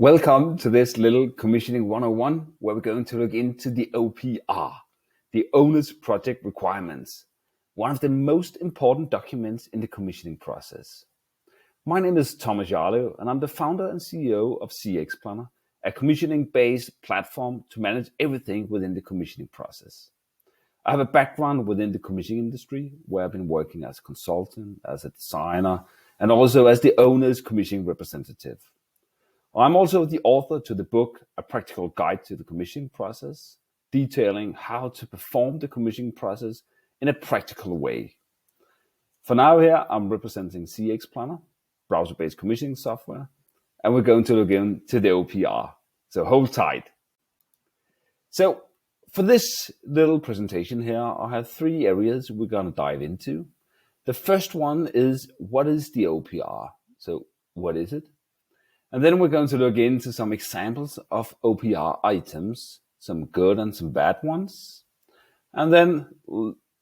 Welcome to this little commissioning 101, where we're going to look into the OPR, the Owner's Project Requirements, one of the most important documents in the commissioning process. My name is Thomas Jarløv, and I'm the founder and CEO of CxPlanner, a commissioning-based platform to manage everything within the commissioning process. I have a background within the commissioning industry, where I've been working as a consultant, as a designer, and also as the owner's commissioning representative. I'm also the author to the book, A Practical Guide to the Commissioning Process, detailing how to perform the commissioning process in a practical way. For now here, I'm representing CxPlanner, browser-based commissioning software, and we're going to look into the OPR. So hold tight. So for this little presentation here, I have three areas we're going to dive into. The first one is, what is the OPR? So what is it? And then we're going to look into some examples of OPR items, some good and some bad ones. And then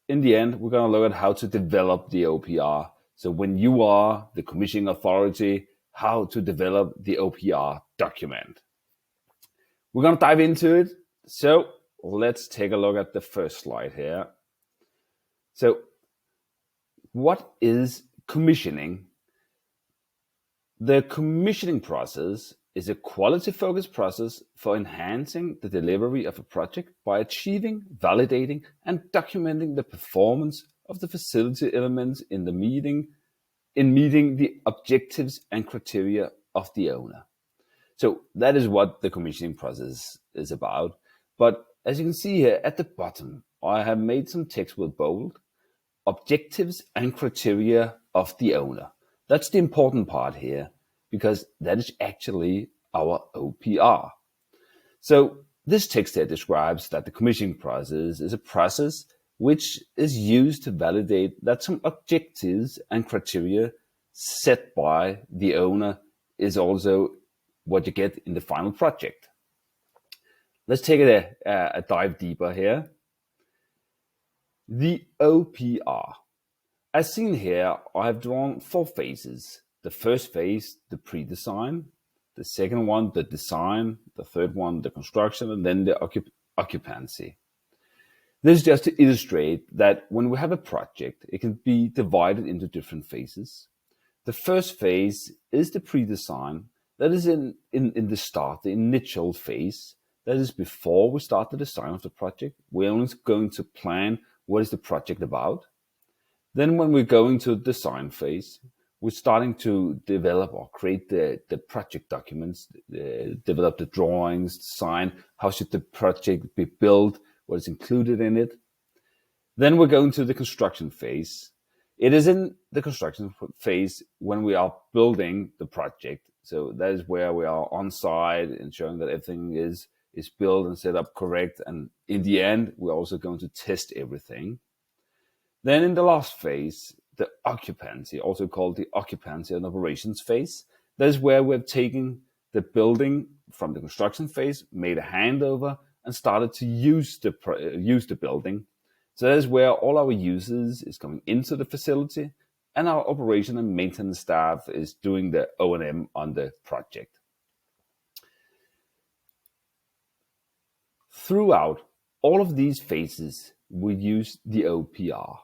in the end, we're going to look at how to develop the OPR. So when you are the commissioning authority, how to develop the OPR document. We're going to dive into it. So let's take a look at the first slide here. So what is commissioning? The commissioning process is a quality-focused process for enhancing the delivery of a project by achieving, validating, and documenting the performance of the facility elements in meeting the objectives and criteria of the owner. So that is what the commissioning process is about. But as you can see here at the bottom, I have made some text with bold: objectives and criteria of the owner. That's the important part here, because that is actually our OPR. So this text here describes that the commissioning process is a process which is used to validate that some objectives and criteria set by the owner is also what you get in the final project. Let's take a dive deeper here. The OPR. As seen here, I have drawn four phases. The first phase, the pre-design. The second one, the design. The third one, the construction, and then the occupancy. This is just to illustrate that when we have a project, it can be divided into different phases. The first phase is the pre-design. That is in the start, the initial phase. That is before we start the design of the project. We're only going to plan what is the project about. Then when we're going to the design phase, we're starting to develop or create the project documents, develop the drawings, design, how should the project be built, what is included in it. Then we're going to the construction phase. It is in the construction phase when we are building the project. So that is where we are on site, ensuring that everything is built and set up correct. And in the end, we're also going to test everything. Then in the last phase, the occupancy, also called the occupancy and operations phase, that is where we're taking the building from the construction phase, made a handover, and started to use the building. So that is where all our users is coming into the facility, and our operation and maintenance staff is doing the O&M on the project. Throughout all of these phases, we use the OPR.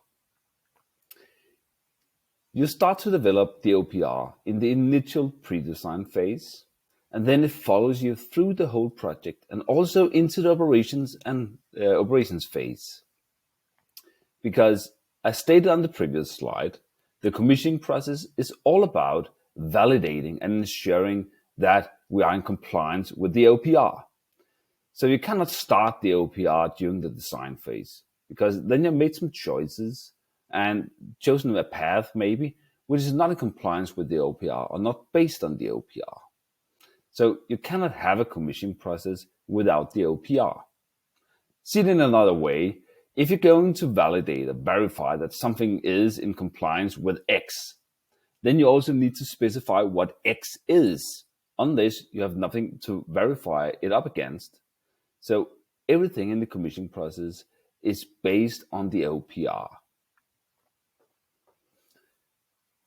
You start to develop the OPR in the initial pre-design phase, and then it follows you through the whole project and also into the operations phase. Because, as stated on the previous slide, the commissioning process is all about validating and ensuring that we are in compliance with the OPR. So you cannot start the OPR during the design phase, because then you've made some choices and chosen a path maybe which is not in compliance with the OPR or not based on the OPR. So you cannot have a commissioning process without the OPR. Seen in another way, if you're going to validate or verify that something is in compliance with X, then you also need to specify what X is. Unless you have nothing to verify it up against. So everything in the commissioning process is based on the OPR.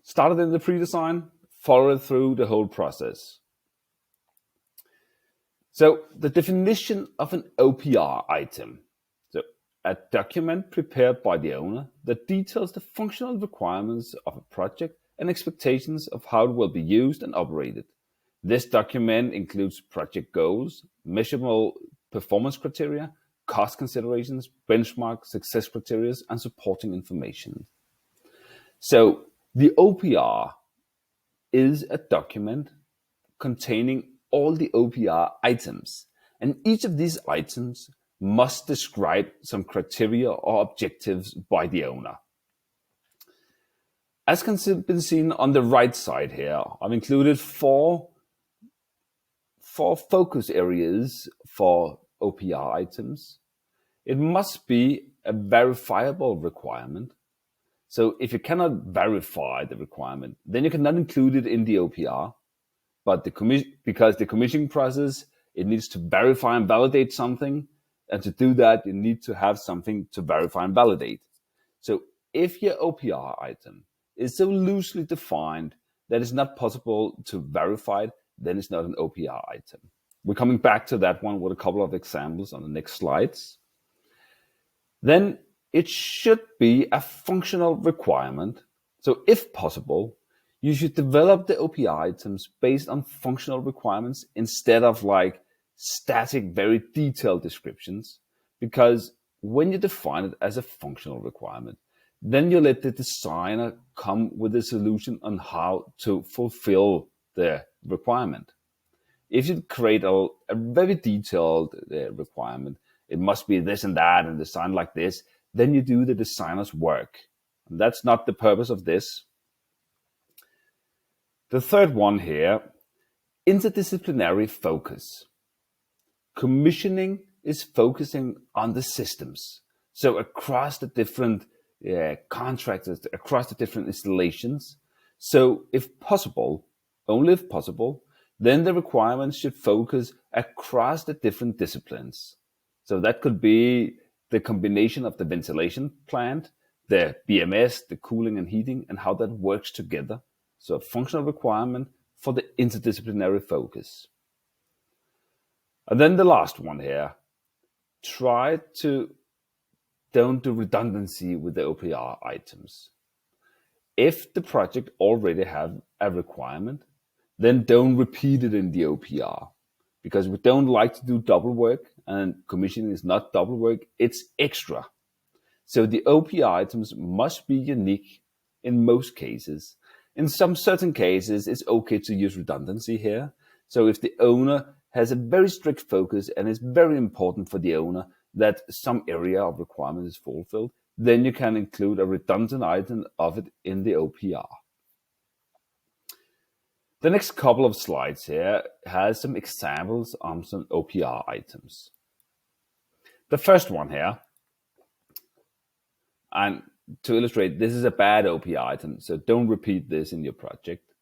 Started in the pre-design, followed through the whole process. So the definition of an OPR item. So a document prepared by the owner that details the functional requirements of a project and expectations of how it will be used and operated. This document includes project goals, measurable performance criteria, cost considerations, benchmark success criteria, and supporting information. So the OPR is a document containing all the OPR items, and each of these items must describe some criteria or objectives by the owner. As can be seen on the right side here, I've included four focus areas for OPR items. It must be a verifiable requirement. So if you cannot verify the requirement, then you cannot include it in the OPR. But because the commissioning process, it needs to verify and validate something. And to do that, you need to have something to verify and validate. So if your OPR item is so loosely defined that it's not possible to verify it, then it's not an OPR item. We're coming back to that one with a couple of examples on the next slides. Then it should be a functional requirement. So if possible, you should develop the OPR items based on functional requirements instead of like static, very detailed descriptions. Because when you define it as a functional requirement, then you let the designer come with a solution on how to fulfill the requirement. If you create a very detailed requirement, it must be this and that and designed like this, then you do the designer's work. And that's not the purpose of this. The third one here, interdisciplinary focus. Commissioning is focusing on the systems. So across the different contractors, across the different installations. So if possible, only if possible, then the requirements should focus across the different disciplines. So that could be the combination of the ventilation plant, the BMS, the cooling and heating, and how that works together. So a functional requirement for the interdisciplinary focus. And then the last one here, don't do redundancy with the OPR items. If the project already have a requirement, then don't repeat it in the OPR, because we don't like to do double work, and commissioning is not double work, it's extra. So the OPR items must be unique in most cases. In some certain cases, it's okay to use redundancy here. So if the owner has a very strict focus and it's very important for the owner that some area of requirement is fulfilled, then you can include a redundant item of it in the OPR. The next couple of slides here has some examples on some OPR items. The first one here, and to illustrate, this is a bad OPR item, so don't repeat this in your project.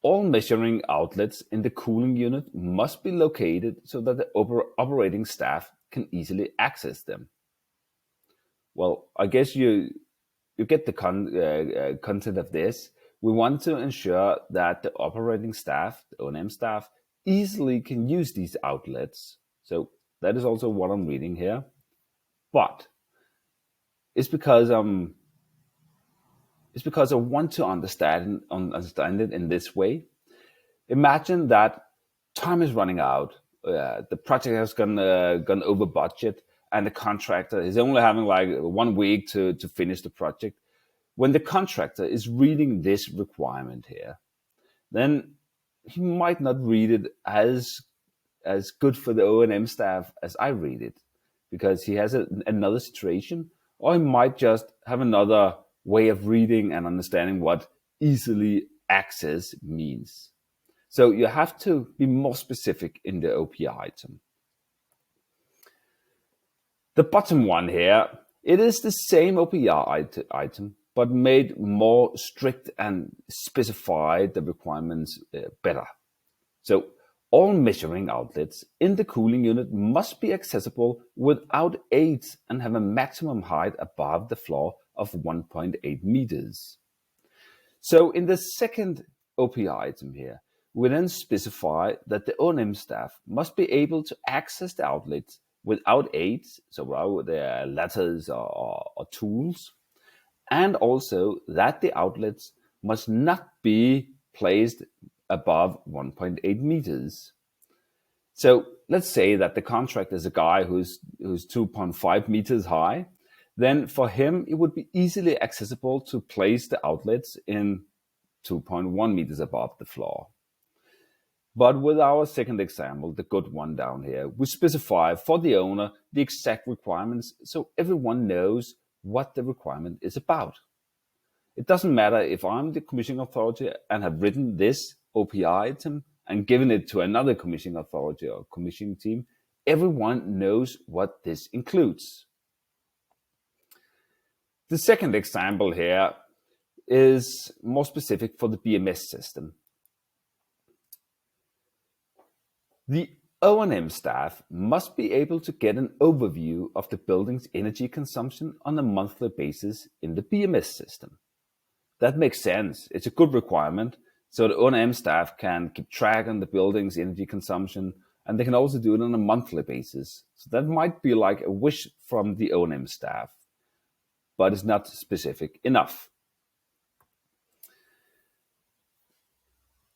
All measuring outlets in the cooling unit must be located so that the operating staff can easily access them. Well, I guess you get the content of this. We want to ensure that the operating staff, the O&M staff, easily can use these outlets. So that is also what I'm reading here. But it's because I want to understand it in this way. Imagine that time is running out. The project has gone over budget, and the contractor is only having like 1 week to finish the project. When the contractor is reading this requirement here, then he might not read it as good for the O&M staff as I read it, because he has another situation, or he might just have another way of reading and understanding what easily access means. So you have to be more specific in the OPR item. The bottom one here, it is the same OPR item, but made more strict and specify the requirements better. So all measuring outlets in the cooling unit must be accessible without aids and have a maximum height above the floor of 1.8 meters. So in the second OPR item here, we then specify that the O&M staff must be able to access the outlets without aids, so without their ladders or tools, and also that the outlets must not be placed above 1.8 meters. So let's say that the contractor is a guy who's 2.5 meters high. Then for him, it would be easily accessible to place the outlets in 2.1 meters above the floor. But with our second example, the good one down here, we specify for the owner the exact requirements so everyone knows what the requirement is about. It doesn't matter if I'm the commissioning authority and have written this OPR item and given it to another commissioning authority or commissioning team, everyone knows what this includes. The second example here is more specific for the BMS system. The O&M staff must be able to get an overview of the building's energy consumption on a monthly basis in the BMS system. That makes sense. It's a good requirement, so the O&M staff can keep track on the building's energy consumption, and they can also do it on a monthly basis. So that might be like a wish from the O&M staff, but it's not specific enough.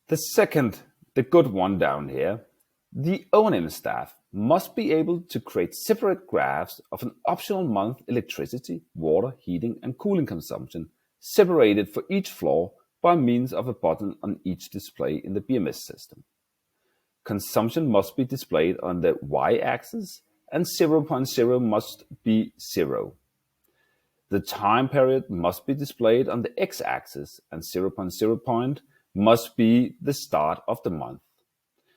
The good one down here, the O&M staff must be able to create separate graphs of an optional month electricity, water, heating, and cooling consumption separated for each floor by means of a button on each display in the BMS system. Consumption must be displayed on the y-axis and 0.0 must be 0. The time period must be displayed on the x-axis and 0.0 point must be the start of the month.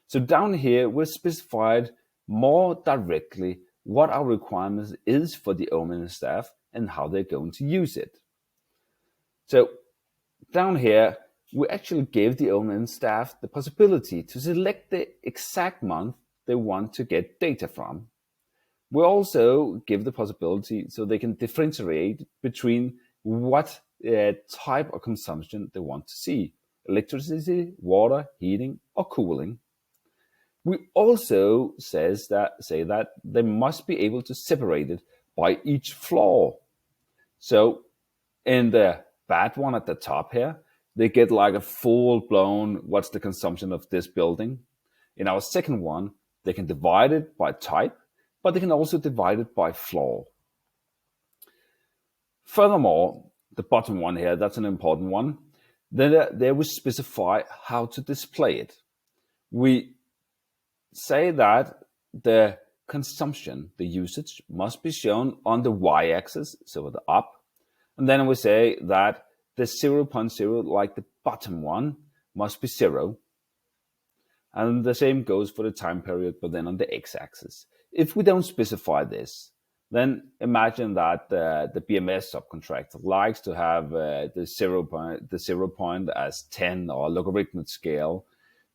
So down here, we've specified more directly what our requirements is for the O&M staff and how they're going to use it. So down here, we actually gave the O&M staff the possibility to select the exact month they want to get data from. We also give the possibility so they can differentiate between what type of consumption they want to see: electricity, water, heating, or cooling. We also say that they must be able to separate it by each floor. So in the bad one at the top here, they get like a full-blown what's the consumption of this building. In our second one, they can divide it by type, but they can also divide it by floor. Furthermore, the bottom one here, that's an important one. There we specify how to display it. We say that the consumption, the usage, must be shown on the y-axis, so the up. And then we say that the 0.0, like the bottom one, must be 0. And the same goes for the time period, but then on the x-axis. If we don't specify this, then imagine that the BMS subcontractor likes to have the 0 point as 10 or logarithmic scale.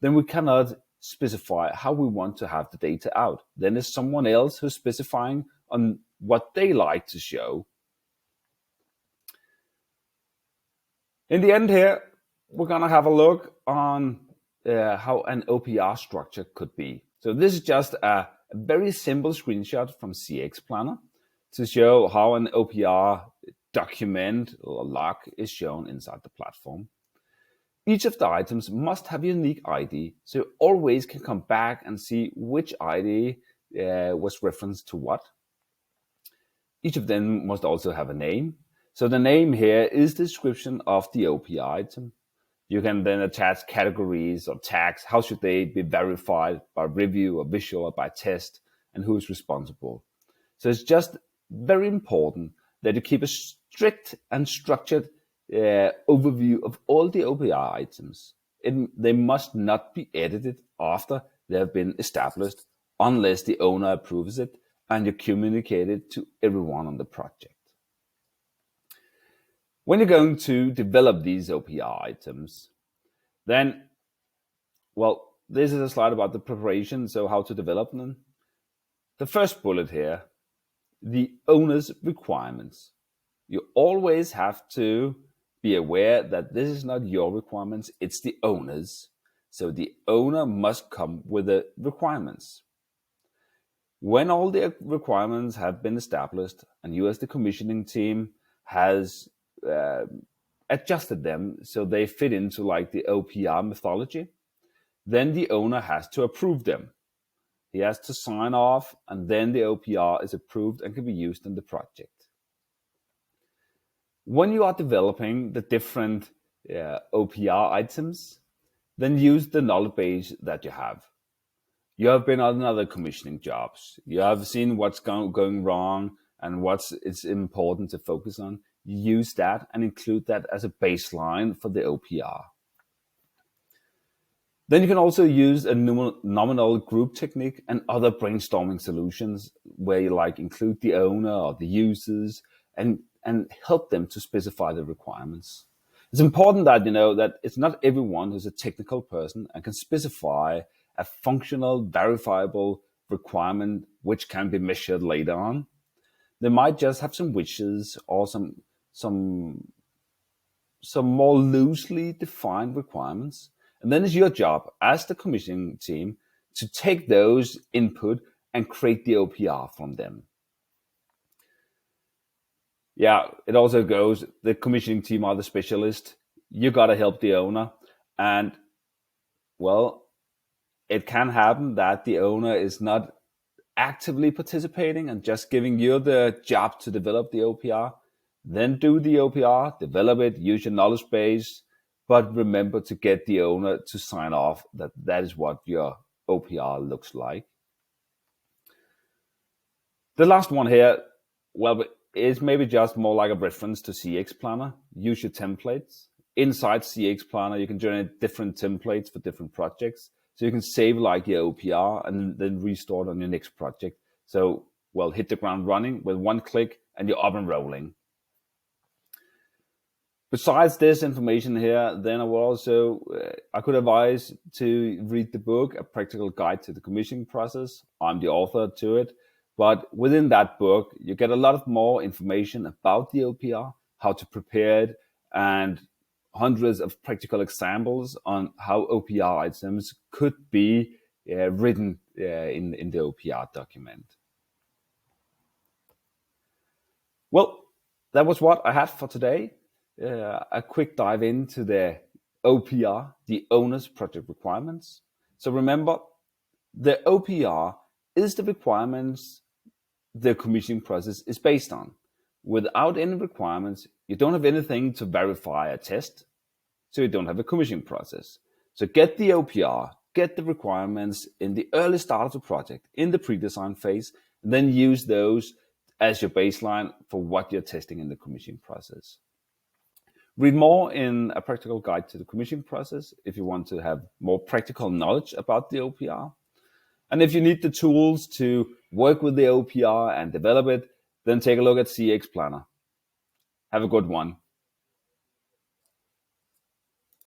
Then we cannot specify how we want to have the data out. Then there's someone else who's specifying on what they like to show. In the end here, we're going to have a look on how an OPR structure could be. So this is just a very simple screenshot from CxPlanner to show how an OPR document or log is shown inside the platform. Each of the items must have a unique ID, so you always can come back and see which ID was referenced to what. Each of them must also have a name. So the name here is the description of the OPR item. You can then attach categories or tags. How should they be verified, by review or visual or by test, and who is responsible. So it's just very important that you keep a strict and structured overview of all the OPR items. They must not be edited after they have been established unless the owner approves it and you communicate it to everyone on the project. When you're going to develop these OPR items, then, well, this is a slide about the preparation, so how to develop them. The first bullet here, the owner's requirements. You always have to be aware that this is not your requirements, it's the owner's. So the owner must come with the requirements. When all the requirements have been established and you as the commissioning team has adjusted them so they fit into like the OPR methodology, then the owner has to approve them. He has to sign off, and then the OPR is approved and can be used in the project. When you are developing the different OPR items, then use the knowledge base that you have. You have been on other commissioning jobs. You have seen what's going wrong and it's important to focus on. You use that and include that as a baseline for the OPR. Then you can also use a nominal group technique and other brainstorming solutions where you like include the owner or the users and help them to specify the requirements. It's important that you know that it's not everyone who's a technical person and can specify a functional, verifiable requirement which can be measured later on. They might just have some wishes or some more loosely defined requirements. And then it's your job as the commissioning team to take those input and create the OPR from them. Yeah, it also goes, the commissioning team are the specialist. You got to help the owner. And well, it can happen that the owner is not actively participating and just giving you the job to develop the OPR. Then do the OPR, develop it, use your knowledge base, but remember to get the owner to sign off that is what your OPR looks like. The last one here, well, is maybe just more like a reference to CxPlanner. Use your templates. Inside CxPlanner, you can generate different templates for different projects. So you can save like your OPR and then restore it on your next project. So, well, hit the ground running with one click and you're up and rolling. Besides this information here, then I will also, I could advise to read the book, A Practical Guide to the Commissioning Process. I'm the author to it. But within that book, you get a lot of more information about the OPR, how to prepare it, and hundreds of practical examples on how OPR items could be written in the OPR document. Well, that was what I had for today. A quick dive into the OPR, the owner's project requirements. So remember, the OPR is the requirements the commissioning process is based on. Without any requirements, you don't have anything to verify a test, so you don't have a commissioning process. So get the OPR, get the requirements in the early start of the project, in the pre-design phase, and then use those as your baseline for what you're testing in the commissioning process. Read more in A Practical Guide to the Commissioning Process if you want to have more practical knowledge about the OPR. And if you need the tools to work with the OPR and develop it, then take a look at CxPlanner. Have a good one.